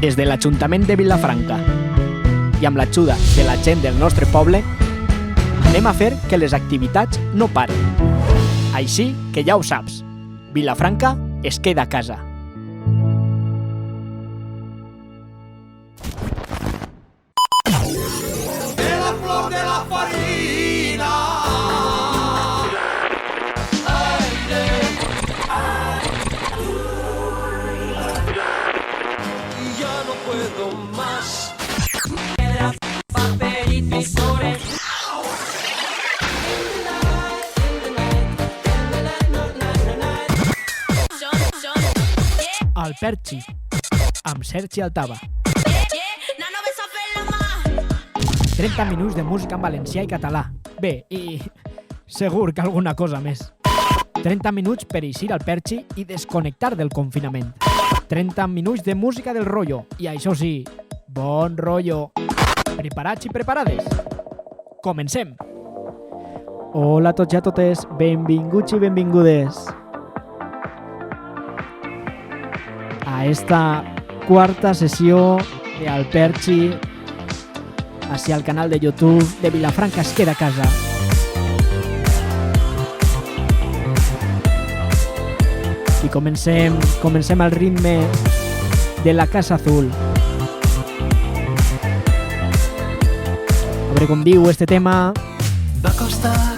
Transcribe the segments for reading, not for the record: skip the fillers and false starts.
Des de l'Ajuntament de Vilafranca i amb l'ajuda de la gent del nostre poble, anem a fer que les activitats no paren. Així que ja ho saps, Vilafranca es queda a casa. De la flor de la farina. Y ya no puedo más. Piedra, papelito y sobre. El Perchi, amb Sergi Altava. 30 minuts de música en valencià i català. Bé, i segur que alguna cosa més. 30 minuts per eixir al Perchi i desconnectar del confinament. 30 minuts de música del rotllo. I això sí, bon rotllo. Preparats i preparades? Comencem! Hola a tots i a totes, benvinguts i benvingudes a esta quarta sessió de Al Perchi hacia el canal de YouTube de Vilafranca es queda a casa. I comencem al ritme de la Casa Azul. A veure com diu este tema. Va a costar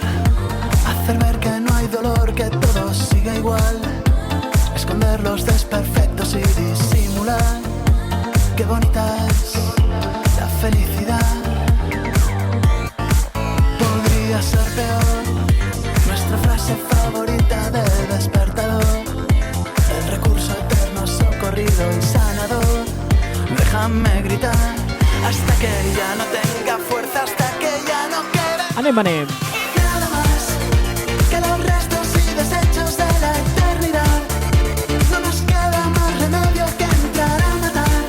hacer ver que no hay dolor, que todo sigue igual, esconder los desperfectos y disimular. Qué bonita es la felicidad. Podría ser peor, nuestra frase favorita del despertador, el recurso eterno, socorrido y sanador. Déjame gritar hasta que ya no tenga fuerza, hasta que ya no quede Anem. nada más que los restos y desechos de la eternidad. No nos queda más remedio que entrar a matar,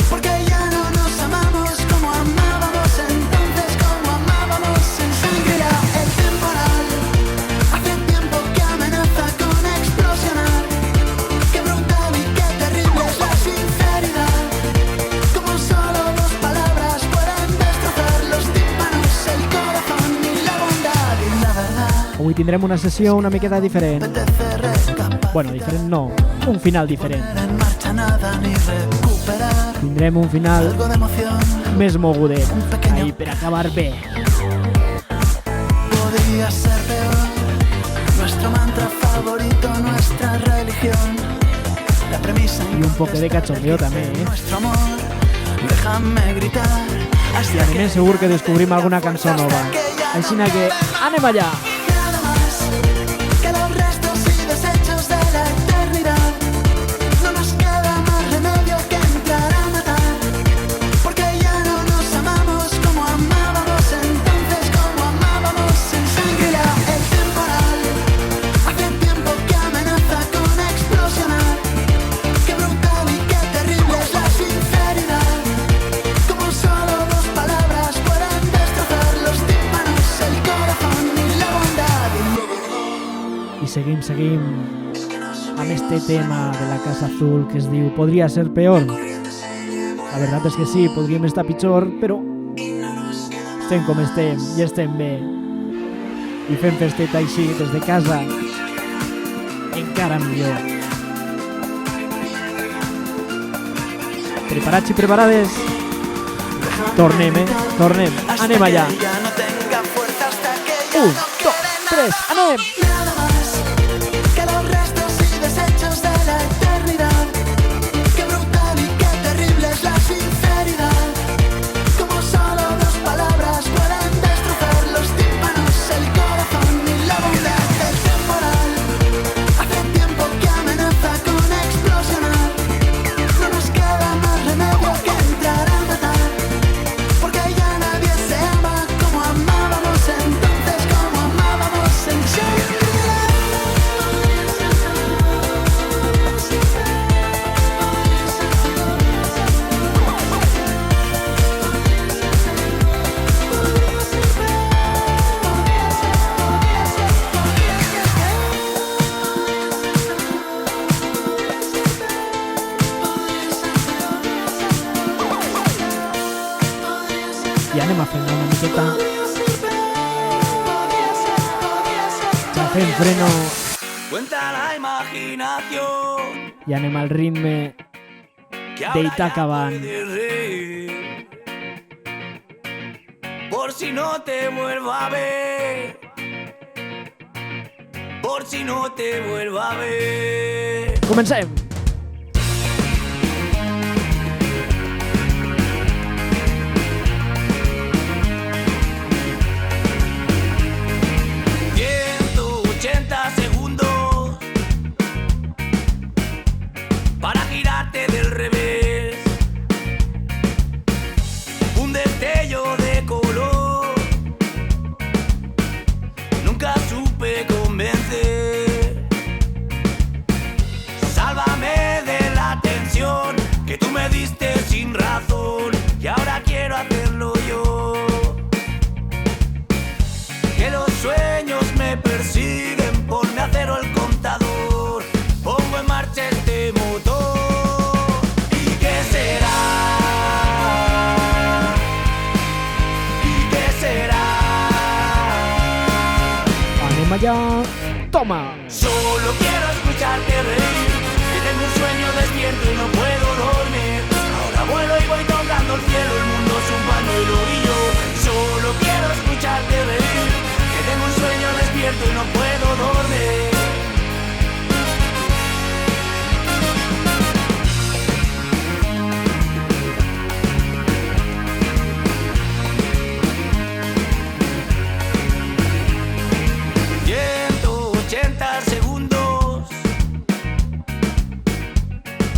porque ya no nos amamos como amábamos entonces, como amábamos en sangre. El temporal hace tiempo que amenaza con explosionar. Qué brutal y qué terrible es la sinceridad, como solo dos palabras pueden destrozar los tímpanos, el corazón y la bondad y la verdad. Avui tindrem una sessió una miqueta diferent. Apetece rescapar, Bueno, diferent no, un final diferent. poner en marcha nada ni recuperar Tindrem un final algo de emoción. més mogudet, ahí per acabar bé. Podría ser peor, nuestro mantra favorito, nuestra religión, la premisa I un poc de cachondeo també, nuestro amor. Déjame gritar hasta I a més segur que descobrim alguna cançó nova. Així que anem allà! nada más que los restos y desechos de la eternidad. No nos queda más remedio que entrar a matar, porque ya no nos amamos como amábamos entonces, como amábamos en sangre. El temporal hace tiempo que amenaza con explosionar. Qué brutal y qué terrible es la sinceridad, como solo dos palabras pueden destrozar los tímpanos, el corazón y la bondad. I seguim amb este tema de la Casa Azul que es diu Podria ser peor. La veritat és que sí, podríem estar pitjor, però estem com estem i estem bé. I fem festeta així des de casa encara millor. Preparats i preparades? Tornem. Anem allà. Ya no tenga fuerza, hasta que ya 1, no 2, 3, anem! nada más que los restos y desechos de la eternidad. Qué brutal y qué terrible es la sinceridad, como solo dos palabras pueden destrozar los tímpanos, el corazón y la bondad. El temporal hace tiempo que amenaza con explosionar. No nos queda más remedio que entrar a matar, porque ya nadie se ama como amábamos entonces, como amábamos en Shangri-La. I anem a frenar una miqueta. Ja fem freno Cuenta la imaginación i anem al ritme que ahora d'Itaca ya Band. puedes reír. Por si no te vuelvo a ver. Por si no te vuelvo a ver. Comencem! Para girarte del revés, un destello de color. Nunca supe convencer. Sálvame de la tensión que tú me diste sin razón y ahora quiero hacerlo yo. Que los sueños me persiguen, ponme a cero el contador, pongo en marcha este motor. Allá, toma. Solo quiero escucharte reír, que tengo un sueño despierto y no puedo dormir. Ahora vuelo y voy tocando el cielo, el mundo es un pañuelo y yo solo quiero escucharte reír, que tengo un sueño despierto y no puedo dormir.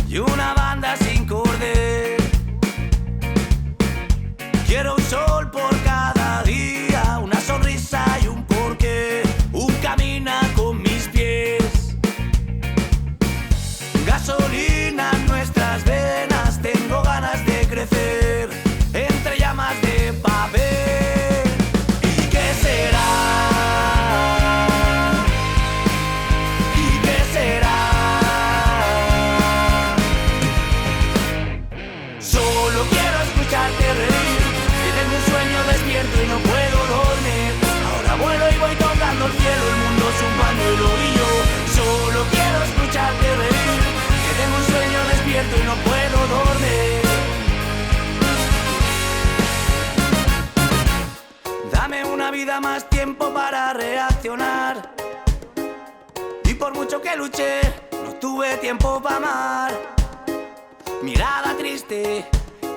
Y una banda sin cordel. Quiero un sol por cada día, una sonrisa y un porqué, un camina con mis pies, gasolina en nuestras venas, tengo ganas de crecer entre llamas de papel. ¿Y qué será? ¿Y qué será? Solo quiero escucharte reír, que tengo un sueño despierto y no puedo dormir. Ahora vuelo y voy tocando el cielo, el mundo es un pañuelo y yo solo quiero escucharte reír, que tengo un sueño despierto y no puedo dormir. Dame una vida más tiempo para reaccionar, y por mucho que luché, no tuve tiempo para amar. Mirada triste,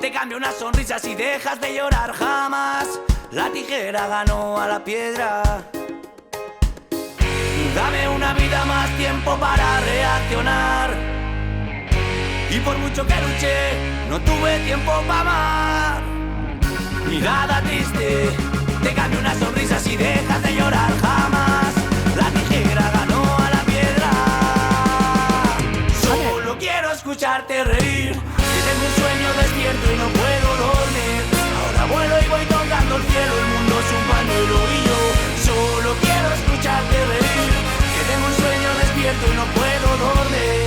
te cambio una sonrisa si dejas de llorar jamás. La tijera ganó a la piedra. Dame una vida más tiempo para reaccionar, y por mucho que luché, no tuve tiempo para amar. Mirada triste, te cambio una sonrisa si dejas de llorar jamás. La tijera ganó a la piedra. Solo quiero escucharte reír, que tengo un sueño despierto y no puedo dormir. Ahora vuelo y voy tocando el cielo, el mundo es un pañuelo y yo solo quiero escucharte reír, que tengo un sueño despierto y no puedo dormir.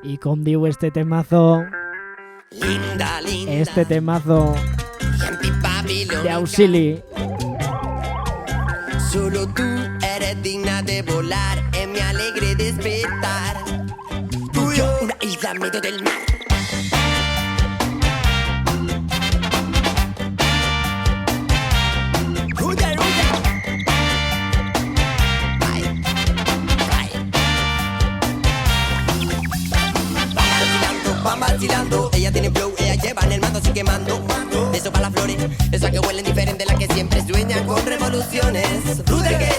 I com diu este temazo? Linda, linda. Este temazo de Auxili. Solo tú eres digna de volar en mi alegre despertar. Tú y yo, una isla en medio del mar. Huye, huye. Ay, ay. Van vacilando, ella tiene flow, ella lleva en el mando así quemando. Eso para las flores, esas que huelen diferente, las que siempre sueñan con revoluciones. Rude que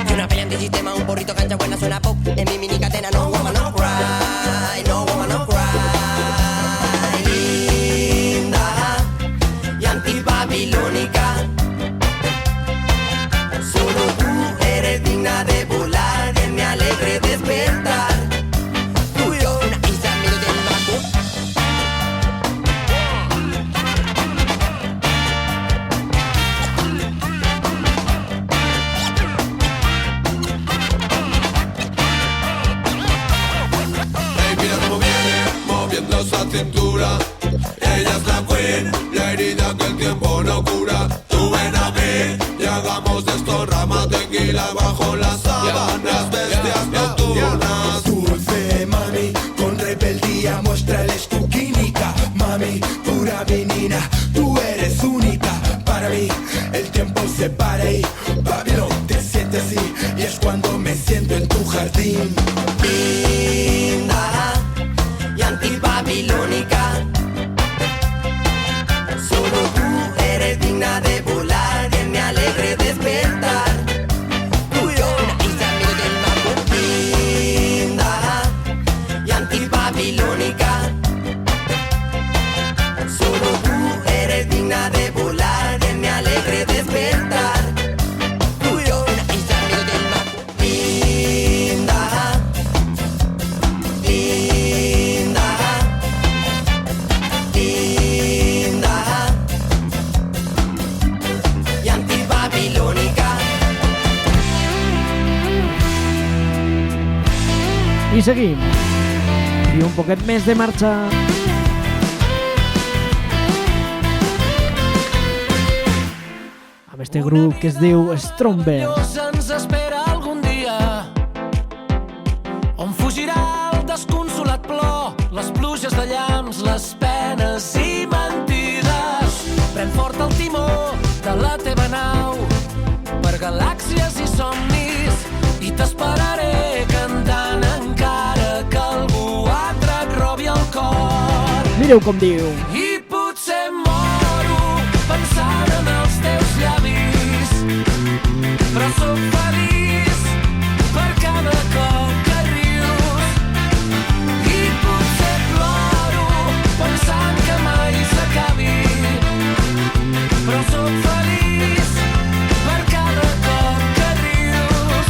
y una pelea antisistema, un porrito cancha buena, suena pop. En mi mini cadena, no woman, no cry, no woman, no cry. Linda y antibabilónica, solo tú eres digna de volar en mi alegre despertar. Tú y yo, una isla en medio del mar. dura. Ella es la queen, la herida que el tiempo no cura. Tú ven a mí y hagamos de esto rama tequila bajo las sábanas, bestias nocturnas. Dulce mami, con rebeldía muéstrales tu química. Mami, pura menina, tú eres única. Para mí, el tiempo se para y Babylon te siente así. Y es cuando me siento en tu jardín. Linda y antibabilónica. Solo tú eres digna de volar, que me alegre despertar. Tú y yo, una isla en medio del mar. Linda y antibabilónica. Solo tú eres digna de volar, que me alegre despertar. Tú y yo, una isla en medio del mar. Linda, linda, linda y antibabilónica. I seguim. I un poquet més de marxa. Amb este grup que es diu Stromberg. Ens espera algun dia on fugirà el desconsolat plor, les pluges de llamps, les penes i mentides. Pren fort el timó de la teva nau per galàxies i somnis i t'esperaré cantant encara que algú altre et robi el cor. Mireu com diu. I potser moro pensant en els teus llavis, però sóc feliç per cada cop que rius. I potser ploro pensant que mai s'acabi, però sóc feliç per cada cop que rius.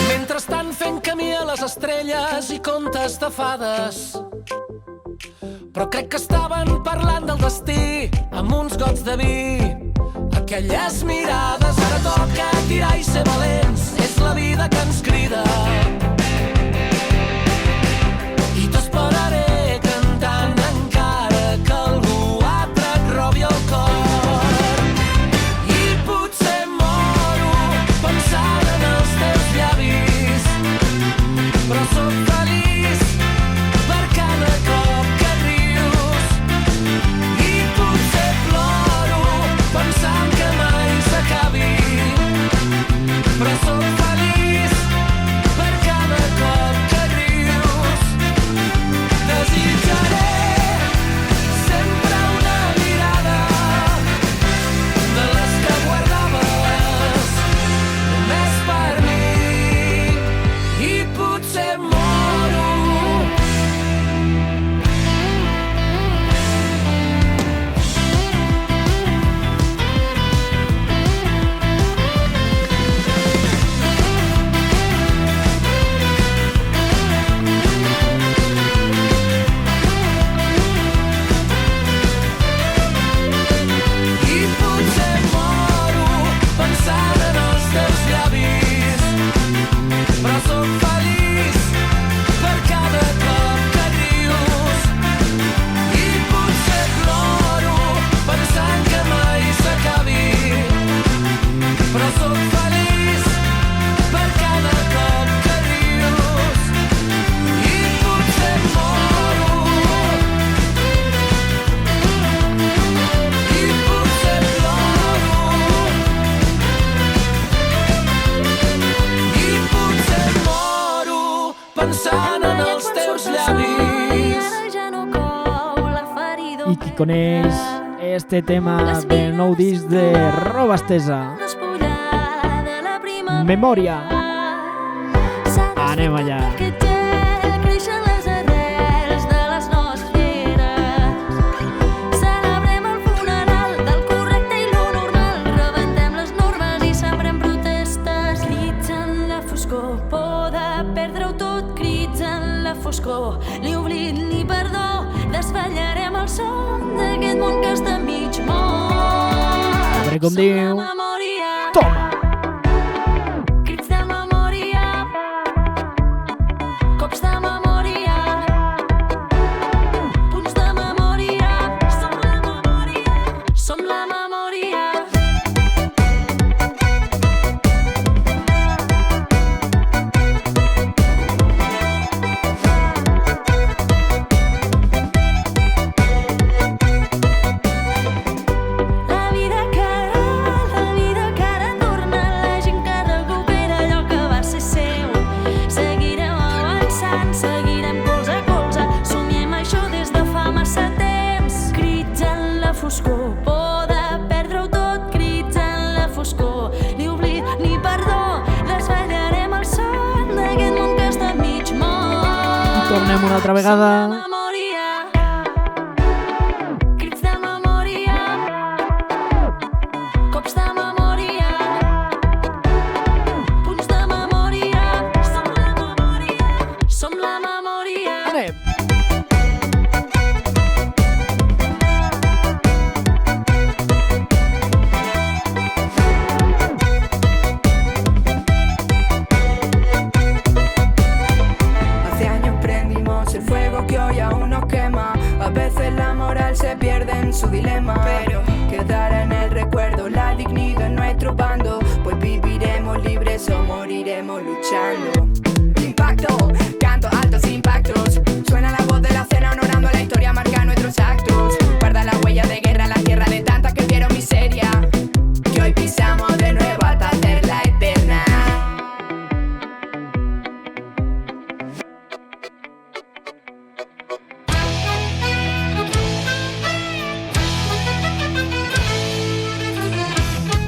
Mentrestant fent camí a les estrelles i contes de fades, però crec que estaven parlant del destí amb uns gots de vi. Aquelles mirades, ara toca tirar i ser valents, és la vida que ens crida. I t'esperaré cantant encara que algú altre et robi el cor. I potser moro pensant en els teus llavis, però sóc feliç per cada cop que rius. I potser ploro pensant que mai s'acabi, però sóc feliç per cada cop que rius. Desitjaré sempre una mirada de les que guardaves només per mi. I potser moro. I potser moro pensant en els teus llavis, però sóc feliç per cada cop que rius. I potser ploro pensant que mai s'acabi, però sóc feliç per cada cop que rius. I potser moro. I potser ploro. I potser moro pensant en els teus llavis. I qui coneix este tema del nou disc de Roba Estesa, Memòria. Anem allà. Creixen les arrels de les nostres. Celebrem el funeral del correcte i lo normal. Rebentem les normes i sembrem protestes. Crits en la foscor, por de perdre-ho tot. Crits en la foscor, ni oblit ni perdó. Desvetllarem el son d'aquest món que està enmig com Som la diu... memòria. Toma! Crits de memòria. Cops de memòria. Punts de memòria. Som la memòria. Som la memòria. La vida que ara torna, la gent que recupera allò que va ser seu. Seguirem avançant, seguirem colze a colze, somiem això des de fa massa temps. Crits en la foscor, por de perdre-ho tot, crits en la foscor, ni oblit ni perdó, desvetllarem el son d'aquest món que està mig mort. Tornem una altra vegada. Som la memòria. Crits de memòria. Cops de memòria. Punts de memòria. Som la memòria. Som la memòria. Anem! Hace años prendimos el fuego que hoy aún nos quema. A veces la moral se pierde en su dilema, pero quedará en el recuerdo la dignidad en nuestro bando. Pues viviremos libres o moriremos luchando. Impacto, canto altos impactos. Suena la voz de la cena honorando la historia, marca nuestros actos. Guarda la huella de guerra, la tierra de tantas que dieron miseria, que hoy pisamos de nuevo hasta hacerla eterna.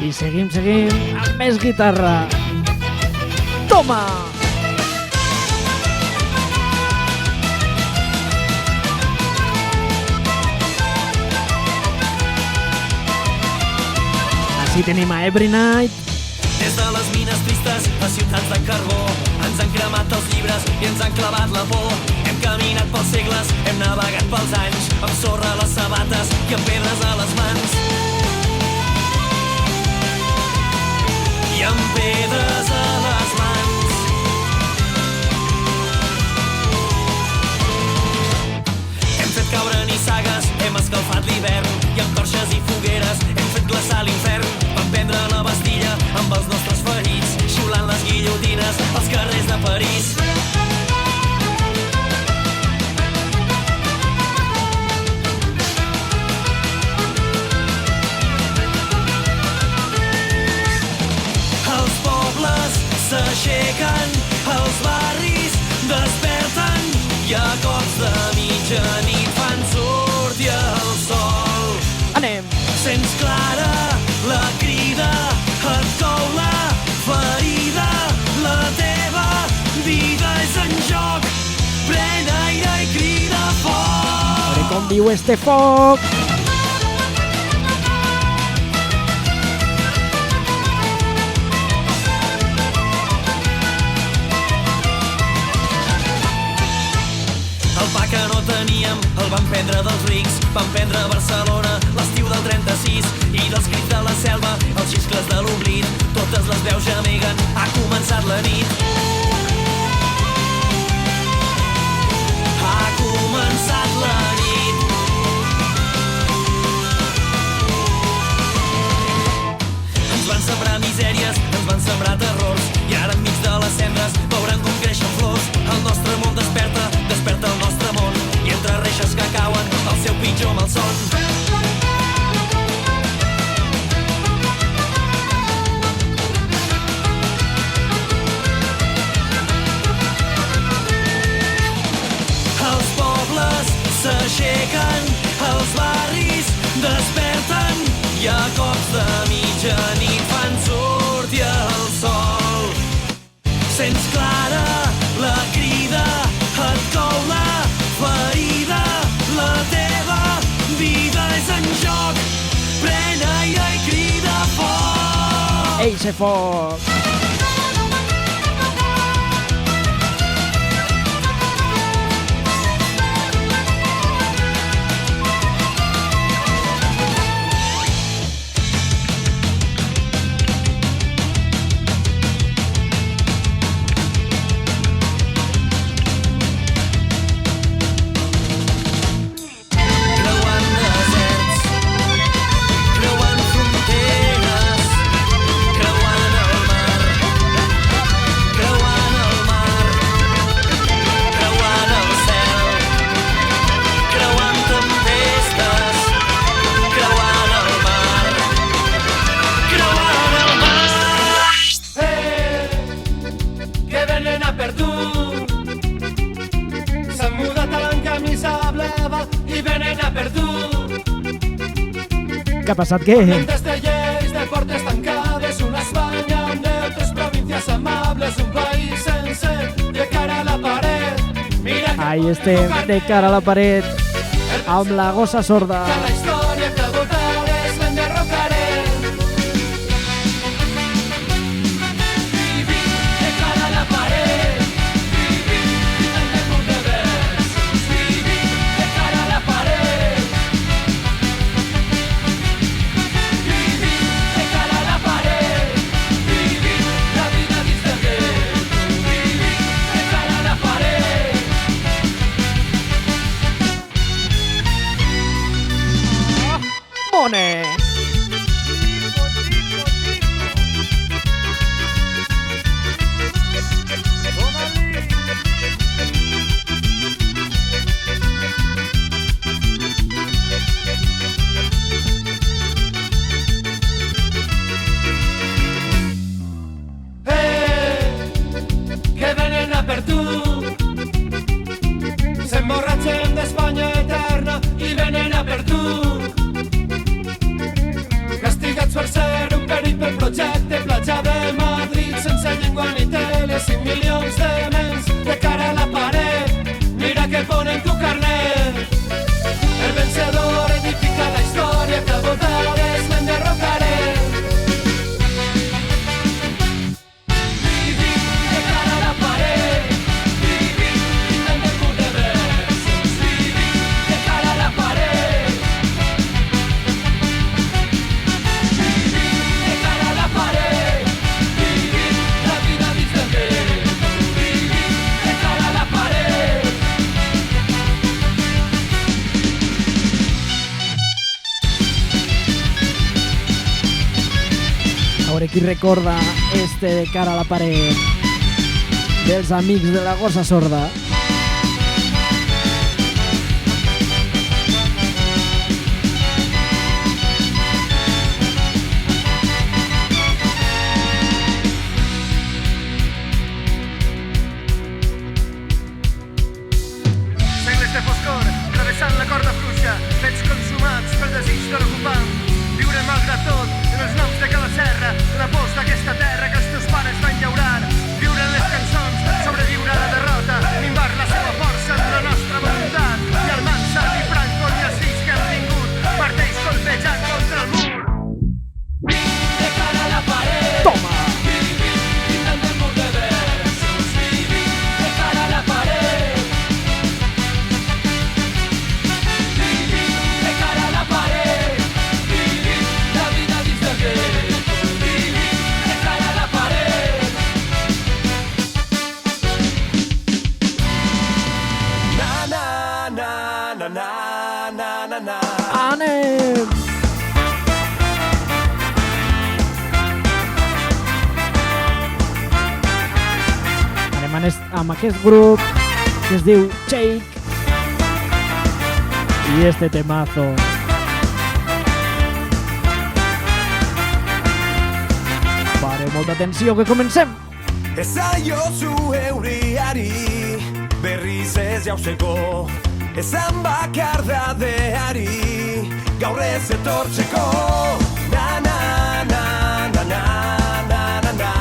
I seguim amb més guitarra. Toma! Així tenim a Every Night. Des de les mines tristes a ciutats de carbó ens han cremat els llibres i ens han clavat la por. Hem caminat pels segles, hem navegat pels anys, amb sorra a les sabates i amb pedres a les mans. I amb pedres a les mans. Hem fet caure nissagues, hem escalfat l'hivern i amb torxes i fogueres hem fet glaçar l'infern. Vam prendre la Bastilla amb els nostres ferits, xiulant les guillotines als carrers de París. Els pobles s'aixequen, els barris desperten i a cops de mitjanit fan sortir el sol. Anem! Sents clara la crida, et cou la ferida, la teva vida és en joc. Pren aire i crida fort. Veure com viu este foc! El pa que no teníem el vam prendre dels rics, vam prendre Barcelona l'estiu del 36 i dels crits de la selva, els xiscles de l'oblit, totes les veus gemeguen, ha començat la nit. Ha començat la nit. Ens van sembrar misèries, ens van sembrar terrors i ara enmig de les cendres veurem com creixen flors. El nostre món desperta, desperta el nostre món i entre reixes que cauen el seu pitjor malson. Els pobles s'aixequen, els barris desperten i a cops de mitjanit fan sortir el sol. Sents clara la crida, et cou la ferida, la teva vida és en joc. Pren aire i crida fort. Eixe foc! ¿Qué ha passat? Què? Mentes de lleis, de portes tancades, una Espanya amb deutes, províncies amables, un país sencer de cara a la paret. Mira que Ahí estem, de cara a la paret, amb la gossa sorda. la història que votares l'enderrocarem. Vivim de cara a la paret, vivim en el món de versos, vivim de cara a la paret. Vivim de cara a la paret, vivim la vida dins del gueto, vivim de cara a la paret. Mone! Que venen a per tu, s'emborratxen d'Espanya eterna i venen a per tu. Castigats per ser un periple projecte, platja de Madrid, sense llengua ni tele, 5 milions de nens de cara a la paret. Mira que ponen tu carnet. El vencedor edifica la història que votares l'enderrocarem. Vivim de cara a la paret, vivim en el mur de versos, vivim de cara a la paret. Vivim de cara a la paret, vivim la vida dins del gueto, vivim de cara a la paret. A veure qui recorda este de cara a la paret dels amics de la gossa sorda. Segles de foscor, travessant la corda fluixa, fets consumats pel desig de l'ocupant. Viure malgrat tot, en els noms de cada serra, la pols d'aquesta terra que els teus pares van llaurar. Viure en les cançons, sobreviure a la derrota, minvar la seva força amb la nostra voluntat. Ni el Mansa, ni Franco, ni els fills que hem tingut, parteix colpejant contra el mur. De cara a la paret, Toma! vivim en el mur de versos, vivim de cara a la paret. Vivim de cara a la paret, vivim la vida dins del gueto, vivim de cara a la paret. Na na na na na na na na. Anem! Anem amb aquest grup que es diu Shake i este temazo. Pare, molta atenció que comencem! Esaiozu euriari, berriz ez jauzeko, esan bakardadeari, gaur ez etortzeko. Na na na na na na na na.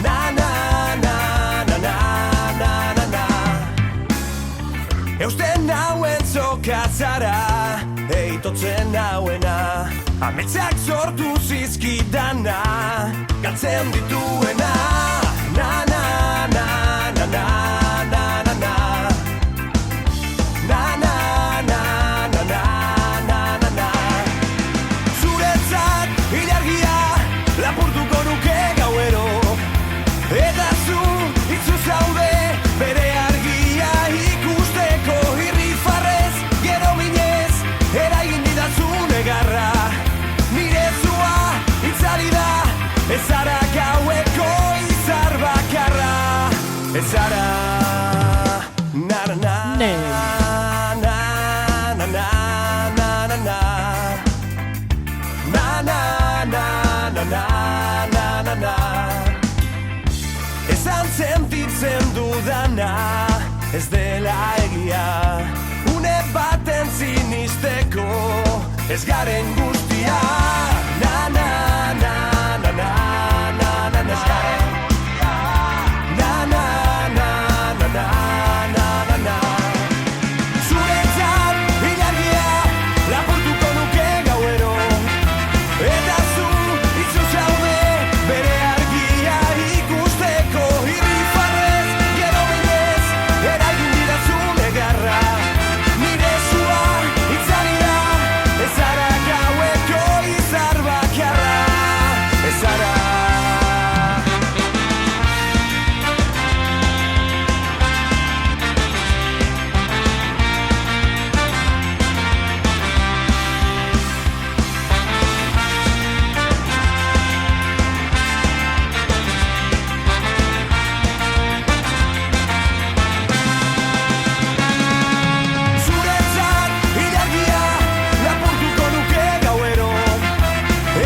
Na na na na na na na na. Eusten nauen zokatzara, eitotzen nauena, ametsak sortu zizkidana, galtzen dituena. Na na na na na na na na. Na na na na na na na na. Zuretzat ilargia lapurtuko nuke gauero, eta zu itzu zaude bere argia ikusteko irrifarrez, gero minez eragin didazu negarra. Nire zua itzali da, ez zara gaueko izar bakarra. Ez zara na na na Ne. na na na na na na. Na na na na na na na na. Esan sentitzen dudana ez dela egia, une baten sinisteko ez garen guztia. Na na na na na na na na. Ez garen guztia. Na na na na na na na na. Zuretzat ilargia lapurtuko nuke gauero, eta zu itzu zaude bere argia ikusteko. Irrifarrez gero bidez eragin didazu negarra. Nire zua itzali da, ez zara gaueko izar bakarra. Ez zara. Zuretzat ilargia lapurtuko nuke gauero,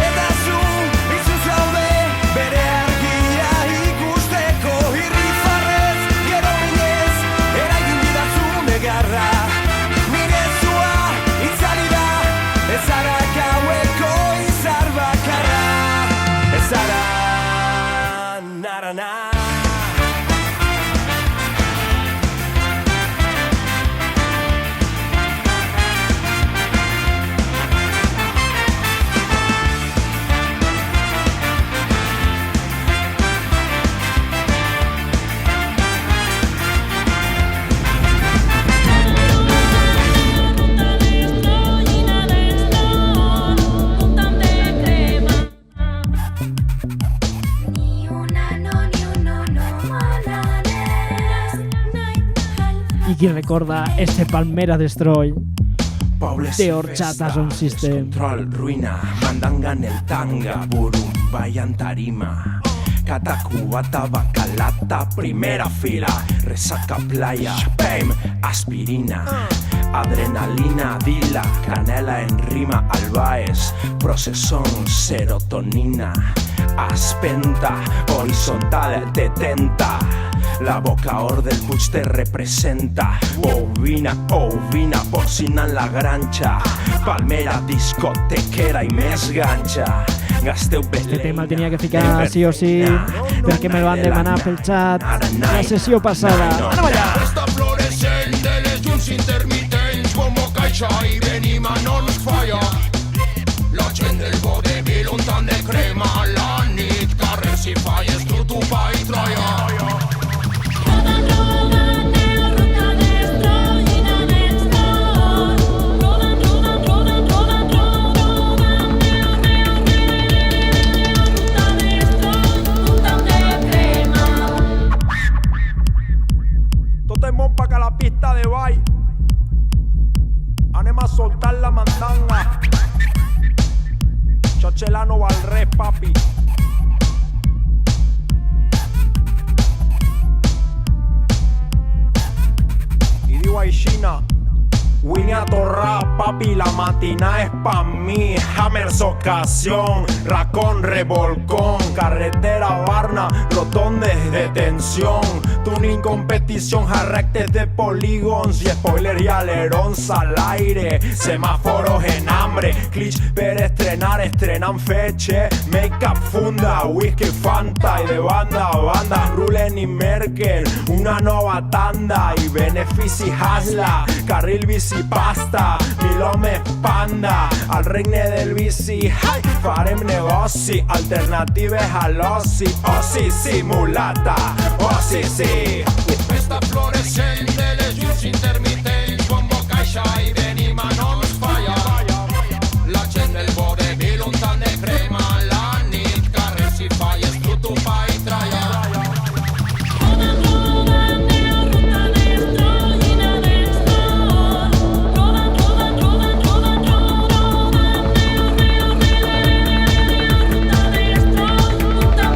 eta zu itzu zaude bere argia ikusteko. Irrifarrez gero bidez eragin didazu negarra. Nire zua itzali da, ez zara gaueko izar bakarra. Ez zara. Na-na-na. Y quien recorda este Palmera Destroy Pobles de Horchata Sound System. Descontrol, ruina, mandangan el tanga, burum, vayan tarima. Catacubata, bacalata, primera fila, resaca playa, Pame, aspirina, adrenalina, dila, canela en rima, albaes, procesón, serotonina, aspenta, horizontal, detenta. La boca or del Puig te representa. Ovina, porcina en la grancha. Palmera, discotequera y més ganxa. Gasteu Este tema el tenía que ficar sí o sí, perquè me lo han demanat pel xat la sessió passada. Anem allà! Està florescent de les llums intermitents, como caixa i venim no ens falla. La gent del vodevil un tant de crema a la nit, carrers i falles, tu pa i troia. Pa' que la pista de baile anem a soltar la mandanga. Chachelano Valrés, papi. Y digo ahí China, Winnie Atorra, papi, la matina es pa' mí. Hammers ocasión, racón, revolcón, carretera, Varna, rotondes de tensión, tuning, competición, jarrectes de polígons y spoiler y alerons al aire, semáforos en hambre, glitch per estrenar, estrenan feche, make-up, funda, whisky, Fanta y de banda a banda, Rulen y Merkel, una nova tanda i benefici hasla, carril bici pasta, Milome panda, al regne del bici, hi, farem negoci, alternatives a l'oci, oh sí, sí, mulata, oh sí, sí. Està florescent de les llums intermitents, bombo, caixa i venim no ens falla. La gent del vodevil un tant de crema a la nit, carrers i falles, tu pa i tralla. Ruta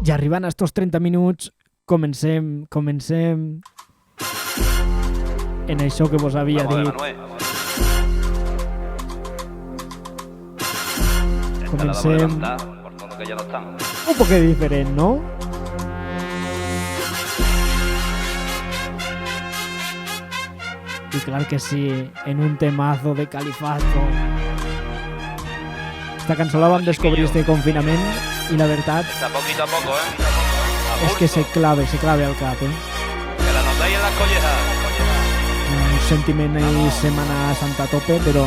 I arribant a estos 30 minuts comencem en això que vos havia dit. Comencem un poc diferent, no? Y claro que sí, en un temazo de Califato. Esta cançó la vam descobrir este confinament i la veritat Poquito a poco, és que se clave al cap, Que la notáis en las collejas. Un sentiment ahí Setmana Santa a tope, però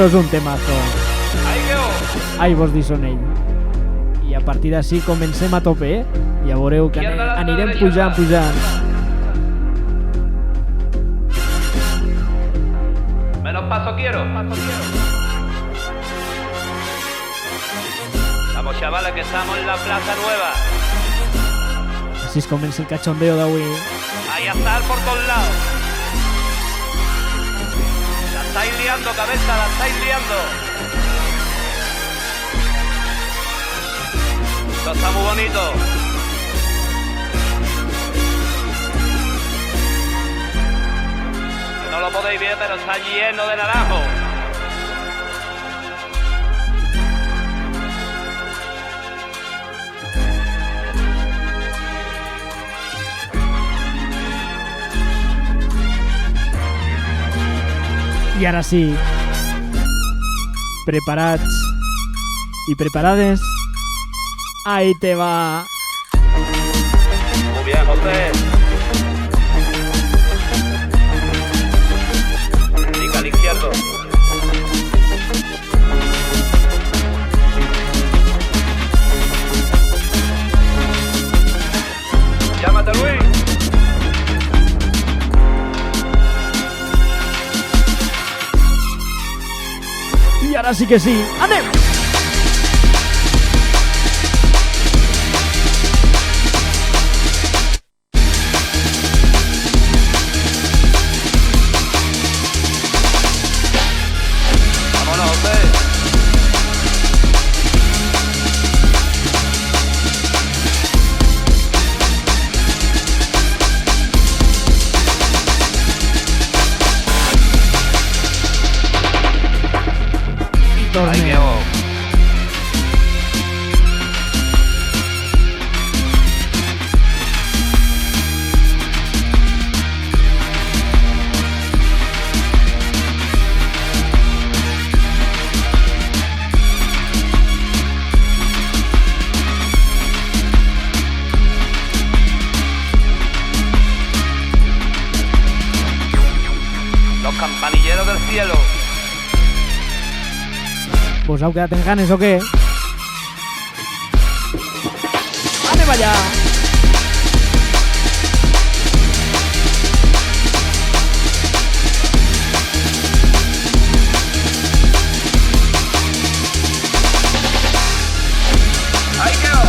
és un temazo. Ai, vos dison ell. I a partir d'ací comencem a tope, Ja veureu que anirem pujant. Menos paso quiero. Vamos, chavales, que estamos en la Plaza Nueva. Així es comença el cachondeo d'avui. Ahí a estar por todos lados. La estáis liando, cabeza, la estáis liando. Esto está muy bonito. Que no lo podéis ver, pero está lleno de naranjo. I ara sí, preparats i preparades, ahí te va. Muy bien, José. Pica al izquierdo. Llámate, Luis. I ara sí que sí, anem! Vámonos, José. Ahí quedó. Los campanilleros del cielo. ¿Vos heu quedat en ganes o què? Anem allà! Ahí quedó.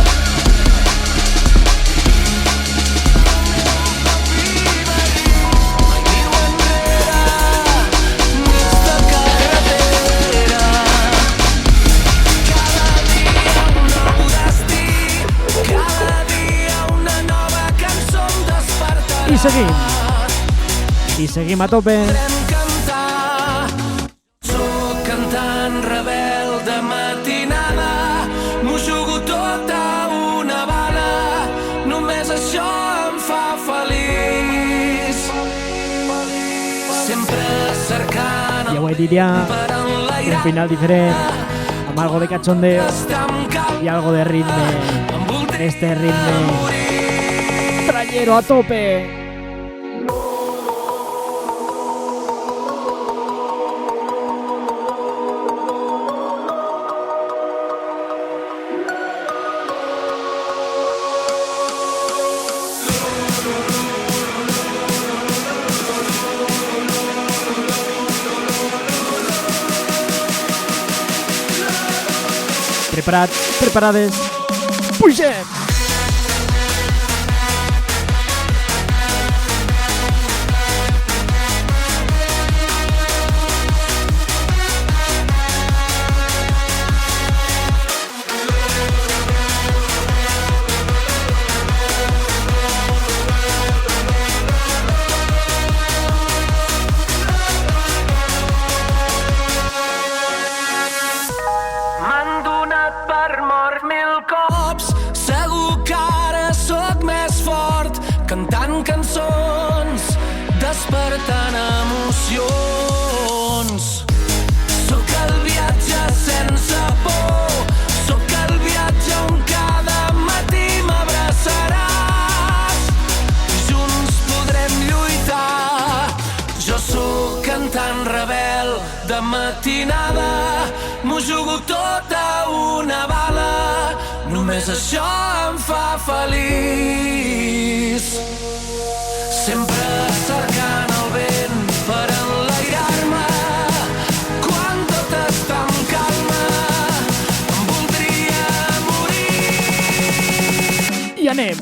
I seguim a tope. Soc cantant rebel de matinada, m'ho jugo tot a una bala, només això em fa feliç. Sempre cercant Ja ho he dit ja, un final diferent, amb algo de cachondeo i algo de ritme. Este ritme trayero a tope. Preparats, preparades, pugem! una bala, només això em fa feliç. Sempre cercant el vent per enlairar-me, quan tot està en calma, em voldria morir. I anem.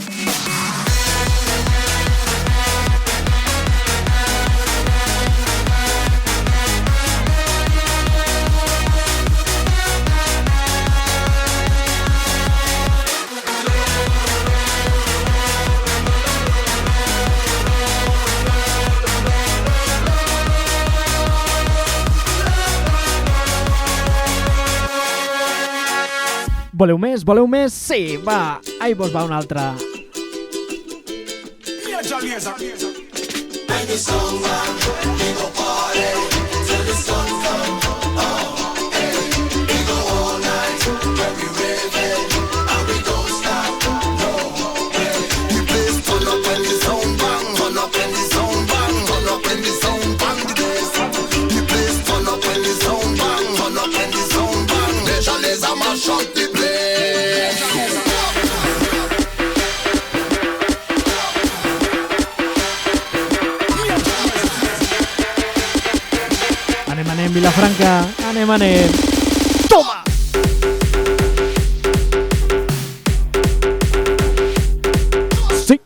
Voleu més? Voleu més? Sí, va, ahí vos va una altra. Anem, Vilafranca, anem. Toma! Sí.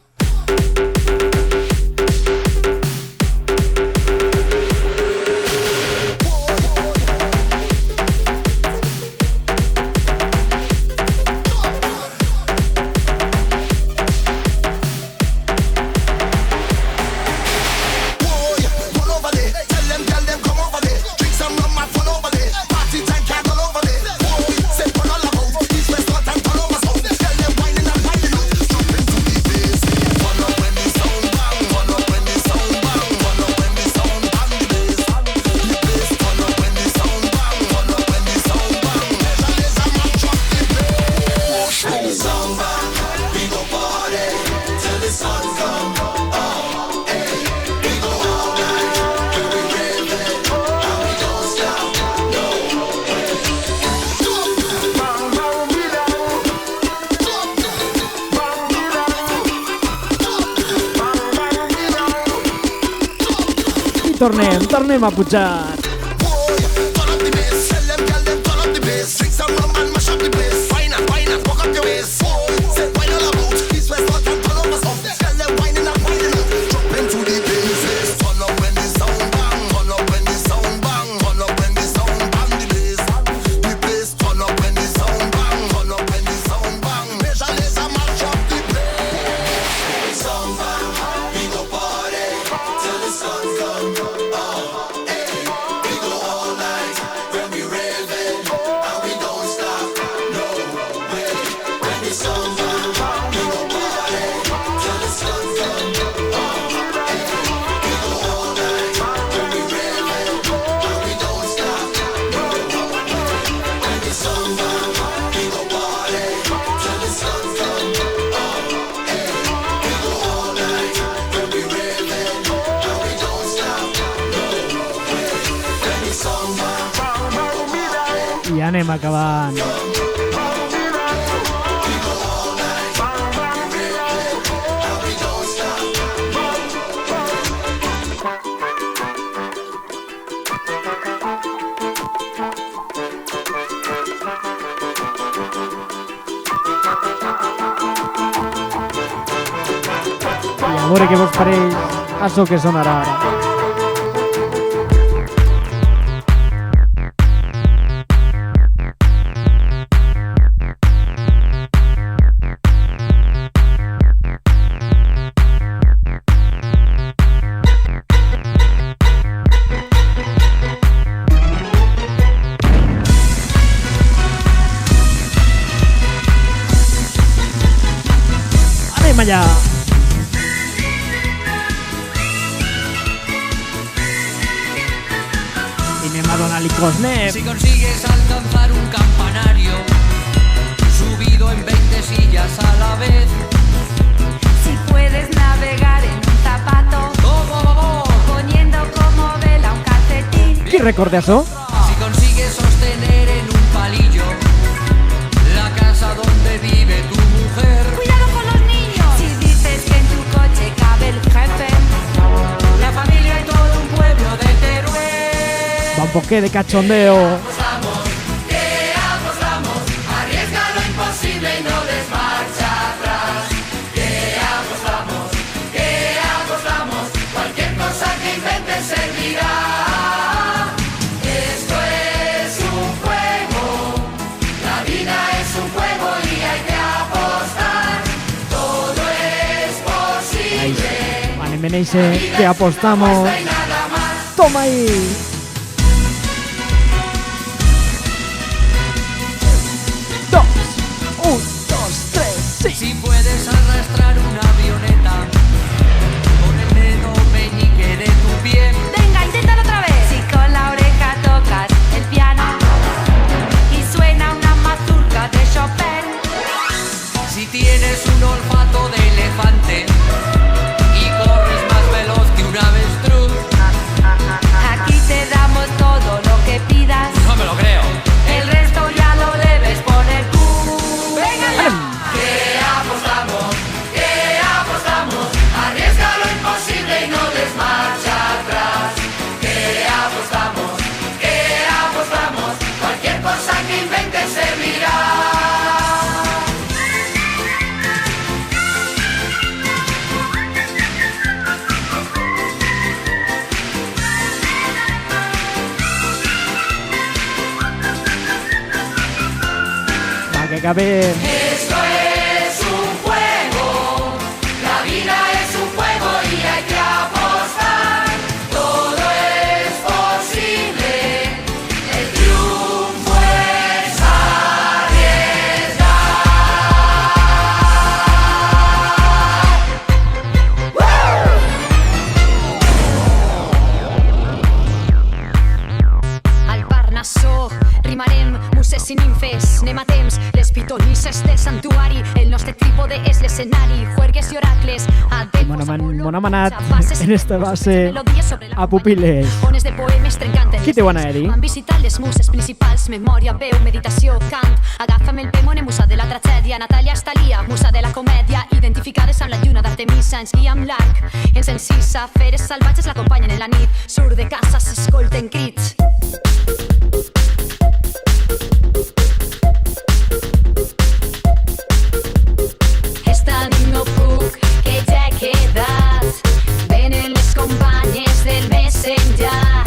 Tornem a pujar. I anem acabant. I a veure què vos pareix això que sonarà ara. Allà. I anem a donar-li cosnet. Si consigues alcanzar un campanario subido en 20 sillas a la vez, si puedes navegar en un zapato poniendo como vela un calcetín, Qui recorda això? si consigues sostener en un palillo toque de cachondeo. Arriesga lo imposible y no des marcha atrás. Que apostamos, cualquier cosa que inventes servirá. Esto es un juego, la vida es un juego y hay que apostar. Todo es posible. Anem en eixe que apostamos. Toma ahí. 2, 1, 2, 3, sí. Si puedes arrastrar una avioneta con el dedo meñique de tu pie. Venga, inténtalo otra vez. Si con la oreja tocas el piano y suena una mazurca de Chopin. Si tienes un olfato de elefante y corres más veloz que un avestruz. Aquí te damos todo lo que pidas. No me lo creo. El resto ya lo debes poner tú. Venga ya. Que apostamos, arriesga lo imposible y no des marcha atrás. Que apostamos, cualquier cosa que inventes servirá. Va, que acabe. Esto es un juego, la vida es un juego y hay que apostar. Todo es posible, el triunfo es Al Parnassó rimarem muses i nimfes, anem a temps, les pitonisses del santuari, el nostre trípode és l'escenari, juergues i oracles, M'han manat en esta base a Pupiles. ones de poemes trencant Qui t'ho van a dir? Van visitar les muses principals, memòria, veu, meditació, cant. Agafa'm el pemone, musa de la tragèdia, Natàlia Estalia, musa de la comèdia, identificades amb la lluna d'Artemisa, ens guia amb l'arc, ens encisa, feres salvatges l'acompanyen en la nit, surt de casa, s'escolten crits. Esta nit no puc, que ja he quedat. Venen les companyes del més enllà.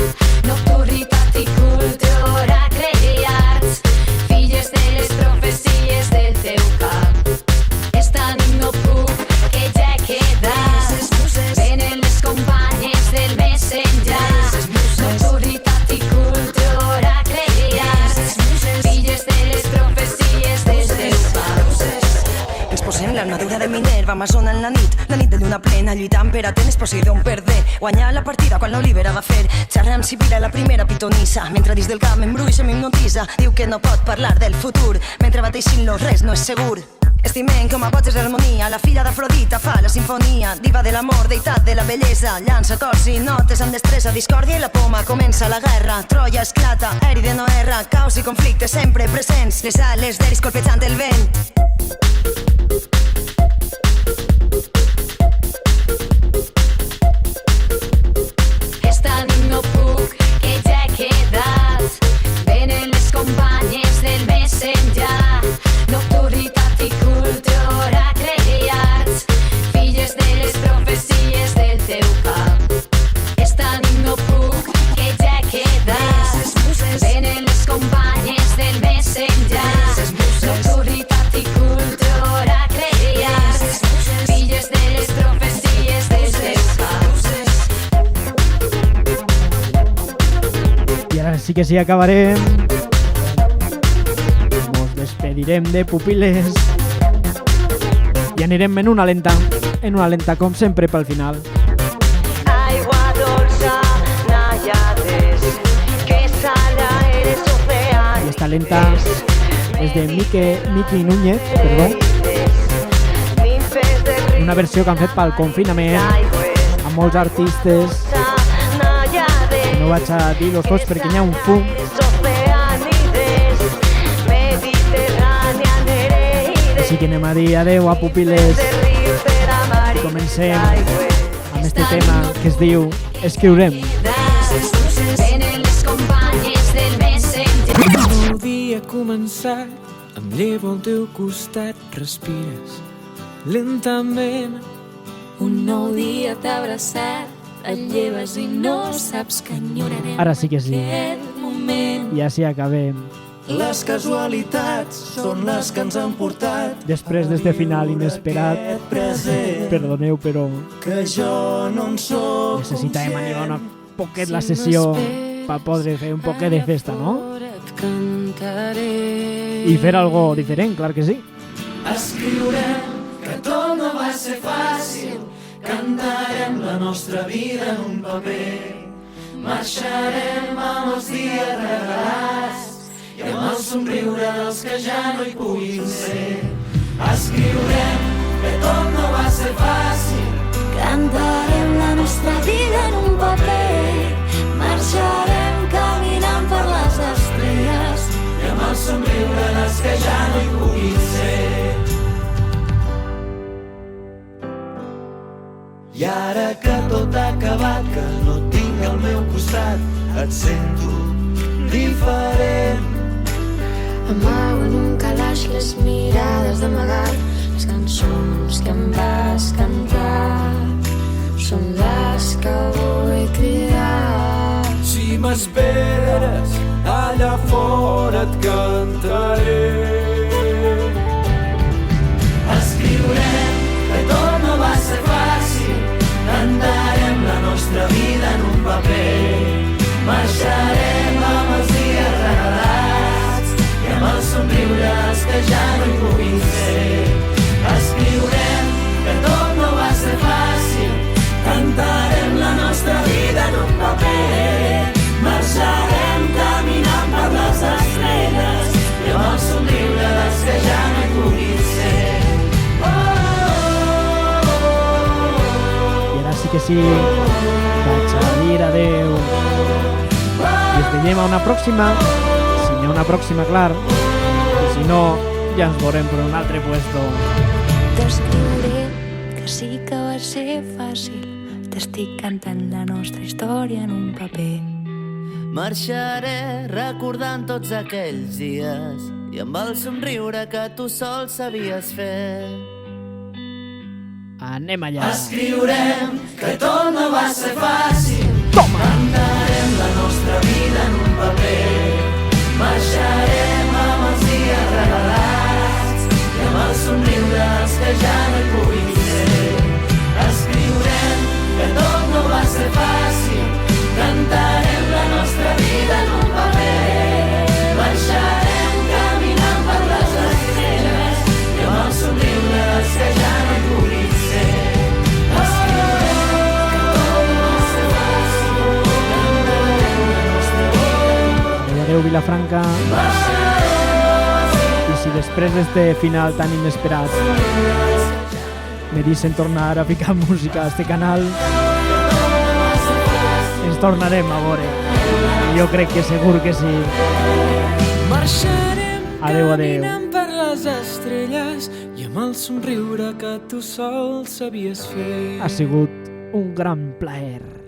Nocturnitat i cultura, creats, filles de les profecies del teu cap. Esta nit no puc, que ja he quedat. Venen les companyes del més enllà. Nocturnitat i cultura, creats, filles de les profecies del teu cap. Ens posem l'armadura de Minerva, Amazona en la nit de lluna plena, lluitant per a tenis Poseidon perder, guanyar la partida quan l'Olivera va fer, xerrar amb Sibila la primera pitonissa, mentre dins del camp embruixa m'hipnotitza, diu que no pot parlar del futur, mentre bateixin-lo res no és segur. Estimem com a boig és l'harmonia, la filla d'Afrodita fa la sinfonia, diva de l'amor, deïtat de la bellesa, llança acords i notes amb destresa, discòrdia i la poma, comença la guerra, Troia esclata, Èride no erra, caos i conflictes sempre presents, les ales d'Eris colpejant el vent. Esta nit no puc, que ja he quedat. Venen les companyes del més enllà. Nocturnitat i cultura, creats, filles de les profecies del teu cap. Esta nit no puc, que ja he quedat. Venen les companyes del més enllà. Nocturnitat i cultura, creats, filles de les profecies del teu cap. I ara sí que sí acabarem. Nos despedirem de Pupiles i anirem en una lenta com sempre pel final. Aigua dolça, nayades, que sala eres ocean. I esta lenta és de Miki Núñez, perdó. Una versió que han fet pel confinament amb molts artistes. No vaig a dir los tots perquè n'hi ha un fum. Així que anem a dir adeu a Pupiles i comencem amb este tema que es diu Escriurem. Venen les companyes passat, em llevo al teu costat, respires lentament. Un nou dia t'ha abraçat, et lleves i no saps que enyorarem Ara sí que sí. aquest moment. I així acabem. Les casualitats són les que ens han portat Després d'este final inesperat, aquest present perdoneu, però que jo no en soc necessitàvem animar una poquet la sessió per poder fer un poquet de festa, no? Et cantaré. I fer algo diferent, clar que sí. Escriurem que tot no va ser fàcil, cantarem la nostra vida en un paper, marxarem amb els dies regalats i amb el somriure dels que ja no hi puguin ser. Escriurem que tot no va ser fàcil, Cantarem la nostra vida en un paper, marxarem caminant per les estrelles i amb el somriure dels que ja no hi puguin ser. I ara que tot ha acabat, que no et tinc al meu costat, et sento diferent. Amago en un calaix les mirades d'amagat, les cançons que em vas cantar són les que vull cridar. Si m'esperes, allà fora et cantaré. Escriurem que tot no va ser fàcil, cantarem la nostra vida en un paper, marxarem amb els dies regalats i amb el somriure dels que ja no hi puguin ser. Escriurem que tot no va ser fàcil, cantarem la nostra vida en un paper, marxarem caminant per les estrelles i amb el somriure dels que ja no hi puguin ser. I ara sí que sí, vaig a dir adeu. I ens veiem a una pròxima, si n'hi ha una pròxima, clar, i si no, ja ens veurem per un altre puesto. T'escriuré que sí que va ser fàcil, t'estic cantant la nostra història en un paper. Marxaré recordant tots aquells dies i amb el somriure que tu sol sabies fer. Anem allà. Escriurem que tot no va ser fàcil, Toma! cantarem la nostra vida en un paper, marxarem amb els dies regalats i amb el somriure dels que ja no hi puguin ser. Escriurem que tot no va ser fàcil, cantarem la nostra vida en un paper, marxarem caminant per les estrelles i amb el somriure dels que ja no hi puguin ser. Escriurem que tot no va ser fàcil, cantarem la nostra vida. Adeu, Vilafranca. I si després d'este final tan inesperat me dicen tornar a ficar música a este canal, ens tornarem a veure. Jo crec que segur que sí. Marxarem Adeu, adeu. caminant per les estrelles i amb el somriure que tu sol sabies fer. Ha sigut un gran plaer.